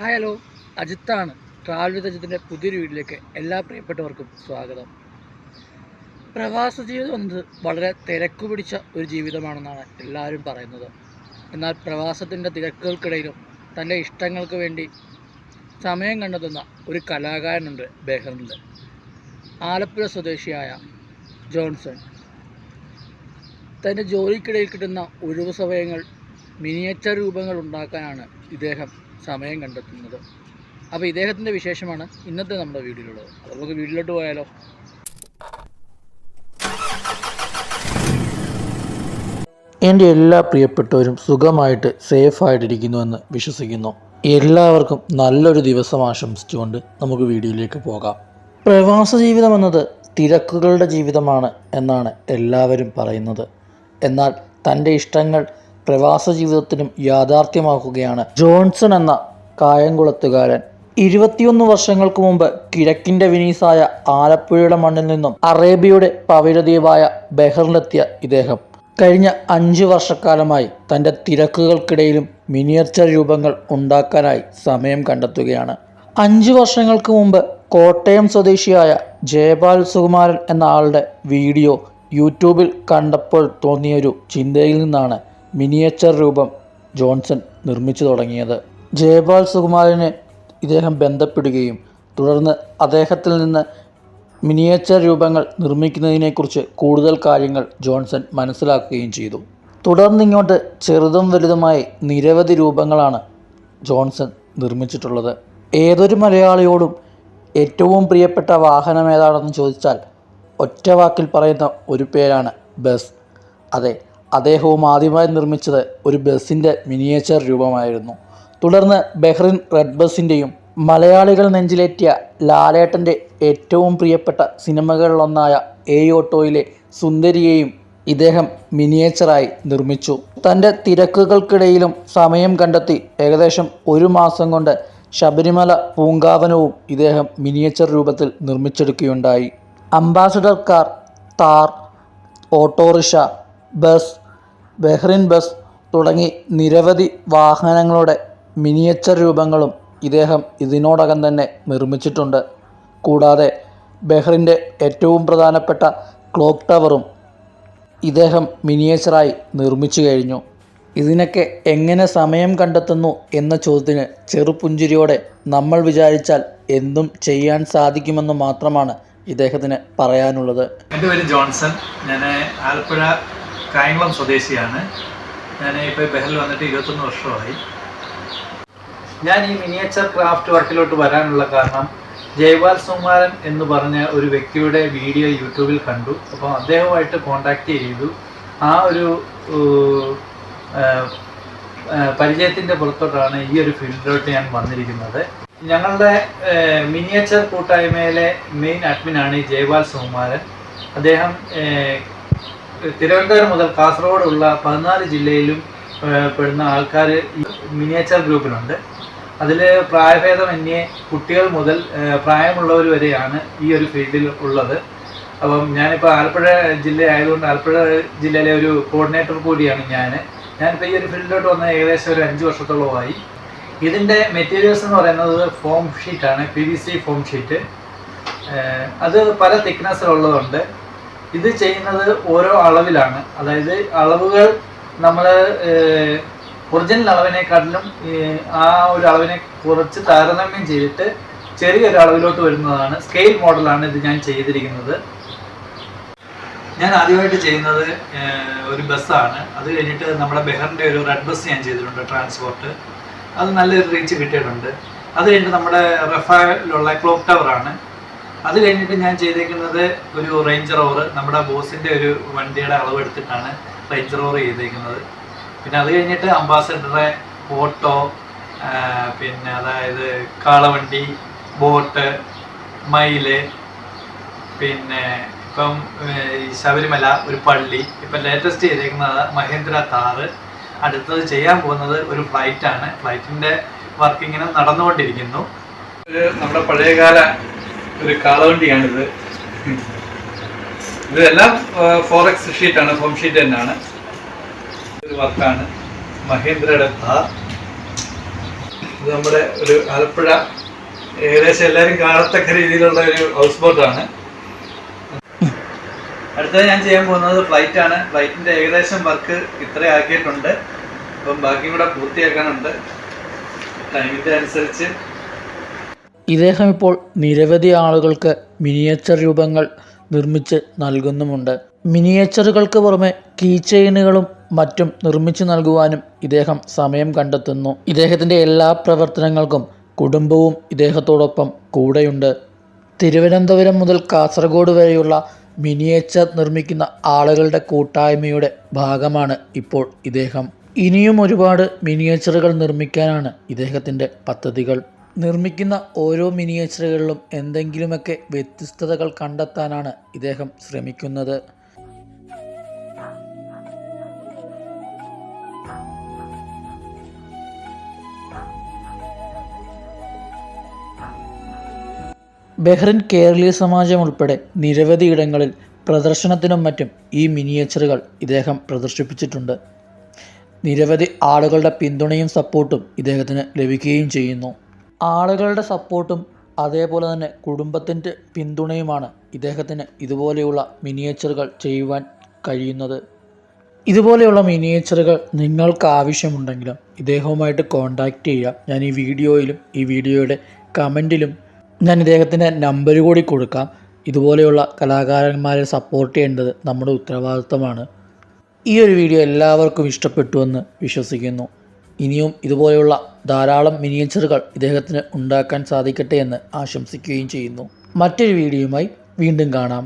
Hello, അജിത്താണ്. Travel with അജിത്തിൻ്റെ പുതിയൊരു വീഡിയോയിലേക്ക് എല്ലാ പ്രിയപ്പെട്ടവർക്കും സ്വാഗതം. പ്രവാസ ജീവിതം എന്നത് വളരെ തിരക്കു പിടിച്ച ഒരു ജീവിതമാണെന്നാണ് എല്ലാവരും പറയുന്നത്. എന്നാൽ പ്രവാസത്തിൻ്റെ തിരക്കുകൾക്കിടയിലും തൻ്റെ ഇഷ്ടങ്ങൾക്ക് വേണ്ടി സമയം കണ്ടെത്തുന്ന ഒരു കലാകാരനുണ്ട് ബഹ്റിനിൽ. ആലപ്പുഴ സ്വദേശിയായ ജോൺസൺ തൻ്റെ ജോലിക്കിടയിൽ കിട്ടുന്ന ഒഴിവു സമയങ്ങൾ മിനിയേച്ചർ രൂപങ്ങൾ ഉണ്ടാക്കാനാണ് ഇദ്ദേഹം സമയം കണ്ടെത്തുന്നത്. അപ്പോൾ ഇദ്ദേഹത്തിൻ്റെ വിശേഷമാണ് ഇന്നത്തെ നമ്മുടെ വീഡിയോയിലുള്ളത്. അപ്പോൾ നമുക്ക് വീഡിയോയിലോട്ട് പോയാലോ. എൻ്റെ എല്ലാ പ്രിയപ്പെട്ടവരും സുഖമായിട്ട് സേഫായിട്ടിരിക്കുന്നുവെന്ന് വിശ്വസിക്കുന്നു. എല്ലാവർക്കും നല്ലൊരു ദിവസം ആശംസിച്ചുകൊണ്ട് നമുക്ക് വീഡിയോയിലേക്ക് പോകാം. പ്രവാസ ജീവിതം എന്നത് തിരക്കുകളുടെ ജീവിതമാണ് എന്നാണ് എല്ലാവരും പറയുന്നത്. എന്നാൽ തൻ്റെ ഇഷ്ടങ്ങൾ പ്രവാസ ജീവിതത്തിനും യാഥാർത്ഥ്യമാക്കുകയാണ് ജോൺസൺ എന്ന കായംകുളത്തുകാരൻ. 21 വർഷങ്ങൾക്ക് മുമ്പ് കിഴക്കിൻ്റെ വെനീസായ ആലപ്പുഴയുടെ മണ്ണിൽ നിന്നും അറേബ്യയുടെ പവിഴദ്വീപായ ബഹ്റിനിലെത്തിയ ഇദ്ദേഹം കഴിഞ്ഞ 5 വർഷക്കാലമായി തൻ്റെ തിരക്കുകൾക്കിടയിലും മിനിയേച്ചർ രൂപങ്ങൾ ഉണ്ടാക്കാനായി സമയം കണ്ടെത്തുകയാണ്. 5 വർഷങ്ങൾക്ക് മുമ്പ് കോട്ടയം സ്വദേശിയായ ജയപാൽ സുകുമാരൻ എന്ന ആളുടെ വീഡിയോ യൂട്യൂബിൽ കണ്ടപ്പോൾ തോന്നിയൊരു ചിന്തയിൽ നിന്നാണ് മിനിയേച്ചർ രൂപം ജോൺസൺ നിർമ്മിച്ചു തുടങ്ങിയത്. ജയപാൽ സുകുമാരനെ ഇദ്ദേഹം ബന്ധപ്പെടുകയും തുടർന്ന് അദ്ദേഹത്തിൽ നിന്ന് മിനിയേച്ചർ രൂപങ്ങൾ നിർമ്മിക്കുന്നതിനെക്കുറിച്ച് കൂടുതൽ കാര്യങ്ങൾ ജോൺസൺ മനസ്സിലാക്കുകയും ചെയ്തു. തുടർന്നിങ്ങോട്ട് ചെറുതും വലുതുമായി നിരവധി രൂപങ്ങളാണ് ജോൺസൺ നിർമ്മിച്ചിട്ടുള്ളത്. ഏതൊരു മലയാളിയോടും ഏറ്റവും പ്രിയപ്പെട്ട വാഹനം ഏതാണെന്ന് ചോദിച്ചാൽ ഒറ്റ വാക്കിൽ പറയുന്ന ഒരു പേരാണ് ബസ്. അതെ, അദ്ദേഹവും ആദ്യമായി നിർമ്മിച്ചത് ഒരു ബസ്സിൻ്റെ മിനിയേച്ചർ രൂപമായിരുന്നു. തുടർന്ന് ബഹ്റിൻ റെഡ് ബസ്സിൻ്റെയും മലയാളികൾ നെഞ്ചിലേറ്റിയ ലാലേട്ടൻ്റെ ഏറ്റവും പ്രിയപ്പെട്ട സിനിമകളിലൊന്നായ എ ഓട്ടോയിലെ സുന്ദരിയെയും ഇദ്ദേഹം മിനിയേച്ചറായി നിർമ്മിച്ചു. തൻ്റെ തിരക്കുകൾക്കിടയിലും സമയം കണ്ടെത്തി ഏകദേശം 1 മാസം കൊണ്ട് ശബരിമല പൂങ്കാവനവും ഇദ്ദേഹം മിനിയേച്ചർ രൂപത്തിൽ നിർമ്മിച്ചെടുക്കുകയുണ്ടായി. Ambassador car, Thar, autorickshaw, bus, Bahrain bus തുടങ്ങി നിരവധി വാഹനങ്ങളുടെ മിനിയേച്ചർ രൂപങ്ങളും ഇദ്ദേഹം ഇതിനോടകം തന്നെ നിർമ്മിച്ചിട്ടുണ്ട്. കൂടാതെ ബഹ്റിൻ്റെ ഏറ്റവും പ്രധാനപ്പെട്ട ക്ലോക്ക് ടവറും ഇദ്ദേഹം മിനിയേച്ചറായി നിർമ്മിച്ചു കഴിഞ്ഞു. ഇതിനൊക്കെ എങ്ങനെ സമയം കണ്ടെത്തുന്നു എന്ന ചോദ്യത്തിന് ചെറുപുഞ്ചിരിയോടെ നമ്മൾ വിചാരിച്ചാൽ എന്തും ചെയ്യാൻ സാധിക്കുമെന്ന് മാത്രമാണ് ഇദ്ദേഹത്തിന് പറയാനുള്ളത്. എൻ്റെ പേര് ജോൺസൺ. ഞാൻ ആലപ്പുഴ കായംകുളം സ്വദേശിയാണ്. ഞാൻ ഇപ്പോൾ ബഹ്റിൽ വന്നിട്ട് 21 വർഷമായി. ഞാൻ ഈ മിനിയേച്ചർ ക്രാഫ്റ്റ് വർക്കിലോട്ട് വരാനുള്ള കാരണം ജയ്പാൽ സുകുമാരൻ എന്ന് പറഞ്ഞ ഒരു വ്യക്തിയുടെ വീഡിയോ യൂട്യൂബിൽ കണ്ടു. അപ്പോൾ അദ്ദേഹവുമായിട്ട് കോണ്ടാക്ട് ചെയ്തു. ആ ഒരു പരിചയത്തിൻ്റെ പുറത്തോട്ടാണ് ഈ ഒരു ഫീൽഡിലോട്ട് ഞാൻ വന്നിരിക്കുന്നത്. ഞങ്ങളുടെ മിനിയേച്ചർ കൂട്ടായ്മയിലെ മെയിൻ അഡ്മിനാണ് ഈ ജയ്പാൽ സുകുമാരൻ. അദ്ദേഹം തിരുവനന്തപുരം മുതൽ കാസർഗോഡ് ഉള്ള 14 ജില്ലയിലും പെടുന്ന ആൾക്കാർ മിനിയേച്ചർ ഗ്രൂപ്പിലുണ്ട്. അതിൽ പ്രായഭേദമന്യേ കുട്ടികൾ മുതൽ പ്രായമുള്ളവർ വരെയാണ് ഈ ഒരു ഫീൽഡിൽ ഉള്ളത്. അപ്പം ഞാനിപ്പോൾ ആലപ്പുഴ ജില്ല ആയതുകൊണ്ട് ആലപ്പുഴ ജില്ലയിലെ ഒരു കോർഡിനേറ്റർ കൂടിയാണ് ഞാനിപ്പോൾ ഈ ഒരു ഫീൽഡിലോട്ട് വന്ന ഏകദേശം ഒരു 5 വർഷത്തോളമായി. ഇതിൻ്റെ മെറ്റീരിയൽസ് എന്ന് പറയുന്നത് ഫോം ഷീറ്റാണ്, PVC ഫോം ഷീറ്റ്. അത് പല തിക്നെസ്സിലുള്ളതുണ്ട്. ഇത് ചെയ്യുന്നത് ഓരോ അളവിലാണ്. അതായത് അളവുകൾ നമ്മൾ ഒറിജിനൽ അളവിനെക്കാട്ടിലും ആ ഒരു അളവിനെ കുറച്ച് താരതമ്യം ചെയ്തിട്ട് ചെറിയൊരു അളവിലോട്ട് വരുന്നതാണ്. സ്കെയിൽ മോഡലാണ് ഇത് ഞാൻ ചെയ്തിരിക്കുന്നത്. ഞാൻ ആദ്യമായിട്ട് ചെയ്യുന്നത് ഒരു ബസ്സാണ്. അത് കഴിഞ്ഞിട്ട് നമ്മുടെ ബഹ്റിൻ്റെ ഒരു റെഡ് ബസ് ഞാൻ ചെയ്തിട്ടുണ്ട്, ട്രാൻസ്പോർട്ട്. അത് നല്ലൊരു റീച്ച് കിട്ടിയിട്ടുണ്ട്. അത് കഴിഞ്ഞിട്ട് നമ്മുടെ റഫാലുള്ള ക്ലോക്ക് ടവറാണ്. അത് കഴിഞ്ഞിട്ട് ഞാൻ ചെയ്തേക്കുന്നത് ഒരു റേഞ്ച് റോവർ, നമ്മുടെ ബോസിൻ്റെ ഒരു വണ്ടിയുടെ അളവെടുത്തിട്ടാണ് റേഞ്ച് റോവർ ചെയ്തേക്കുന്നത്. പിന്നെ അത് കഴിഞ്ഞിട്ട് അംബാസഡറെ, ഓട്ടോ, പിന്നെ അതായത് കാളവണ്ടി, ബോട്ട്, മയില്, പിന്നെ ഇപ്പം ശബരിമല, ഒരു പള്ളി, ഇപ്പം ലേറ്റസ്റ്റ് ചെയ്തേക്കുന്നത് മഹേന്ദ്ര താറ്. അടുത്തത് ചെയ്യാൻ പോകുന്നത് ഒരു ഫ്ലൈറ്റാണ്. ഫ്ലൈറ്റിൻ്റെ വർക്കിങ്ങനെ നടന്നുകൊണ്ടിരിക്കുന്നു. നമ്മുടെ പഴയകാല ഒരു കാളവണ്ടിയാണിത്. ഇതെല്ലാം 4x ഷീറ്റാണ്, ഫോം ഷീറ്റ് തന്നെയാണ്. ഒരു വർക്കാണ് മഹേന്ദ്രയുടെ താർ. ഇത് നമ്മുടെ ഒരു ആലപ്പുഴ ഏകദേശം എല്ലാവരും കാണത്തക്ക രീതിയിലുള്ള ഒരു ഹൗസ് ബോട്ടാണ്. അടുത്തത് ഞാൻ ചെയ്യാൻ പോകുന്നത് ഫ്ലൈറ്റ് ആണ്. ഫ്ലൈറ്റിന്റെ ഏകദേശം വർക്ക് ഇത്ര ആക്കിയിട്ടുണ്ട്. അപ്പം ബാക്കി കൂടെ പൂർത്തിയാക്കാനുണ്ട് ടൈമിന്റെ അനുസരിച്ച്. ഇദ്ദേഹം ഇപ്പോൾ നിരവധി ആളുകൾക്ക് മിനിയേച്ചർ രൂപങ്ങൾ നിർമ്മിച്ച് നൽകുന്നുമുണ്ട്. മിനിയേച്ചറുകൾക്ക് പുറമെ കീ ചെയിനുകളും മറ്റും നിർമ്മിച്ചു നൽകുവാനും ഇദ്ദേഹം സമയം കണ്ടെത്തുന്നു. ഇദ്ദേഹത്തിൻ്റെ എല്ലാ പ്രവർത്തനങ്ങൾക്കും കുടുംബവും ഇദ്ദേഹത്തോടൊപ്പം കൂടെയുണ്ട്. തിരുവനന്തപുരം മുതൽ കാസർഗോഡ് വരെയുള്ള മിനിയേച്ചർ നിർമ്മിക്കുന്ന ആളുകളുടെ കൂട്ടായ്മയുടെ ഭാഗമാണ് ഇപ്പോൾ ഇദ്ദേഹം. ഇനിയും ഒരുപാട് മിനിയേച്ചറുകൾ നിർമ്മിക്കാനാണ് ഇദ്ദേഹത്തിൻ്റെ പദ്ധതികൾ. നിർമ്മിക്കുന്ന ഓരോ മിനിയേച്ചറുകളിലും എന്തെങ്കിലുമൊക്കെ വ്യത്യസ്തതകൾ കണ്ടെത്താനാണ് ഇദ്ദേഹം ശ്രമിക്കുന്നത്. ബഹ്റിൻ കേരളീയ സമാജം ഉൾപ്പെടെ നിരവധി ഇടങ്ങളിൽ പ്രദർശനത്തിനും മറ്റും ഈ മിനിയേച്ചറുകൾ ഇദ്ദേഹം പ്രദർശിപ്പിച്ചിട്ടുണ്ട്. നിരവധി ആളുകളുടെ പിന്തുണയും സപ്പോർട്ടും ഇദ്ദേഹത്തിന് ലഭിക്കുകയും ചെയ്യുന്നു. ആളുകളുടെ സപ്പോർട്ടും അതേപോലെ തന്നെ കുടുംബത്തിൻ്റെ പിന്തുണയുമാണ് ഇദ്ദേഹത്തിന് ഇതുപോലെയുള്ള മിനിയേച്ചറുകൾ ചെയ്യുവാൻ കഴിയുന്നത്. ഇതുപോലെയുള്ള മിനിയേച്ചറുകൾ നിങ്ങൾക്ക് ആവശ്യമുണ്ടെങ്കിലും ഇദ്ദേഹവുമായിട്ട് കോൺടാക്റ്റ് ചെയ്യുക. ഞാൻ ഈ വീഡിയോയിലും ഈ വീഡിയോയുടെ കമൻറ്റിലും ഞാൻ ഇദ്ദേഹത്തിൻ്റെ നമ്പർ കൂടി കൊടുക്കാം. ഇതുപോലെയുള്ള കലാകാരന്മാരെ സപ്പോർട്ട് ചെയ്യേണ്ടത് നമ്മുടെ ഉത്തരവാദിത്തമാണ്. ഈ ഒരു വീഡിയോ എല്ലാവർക്കും ഇഷ്ടപ്പെട്ടുവെന്ന് വിശ്വസിക്കുന്നു. ഇനിയും ഇതുപോലെയുള്ള ധാരാളം മിനിയേച്ചറുകൾ ഇദ്ദേഹത്തിന് ഉണ്ടാക്കാൻ സാധിക്കട്ടെ എന്ന് ആശംസിക്കുകയും ചെയ്യുന്നു. മറ്റൊരു വീഡിയോയുമായി വീണ്ടും കാണാം.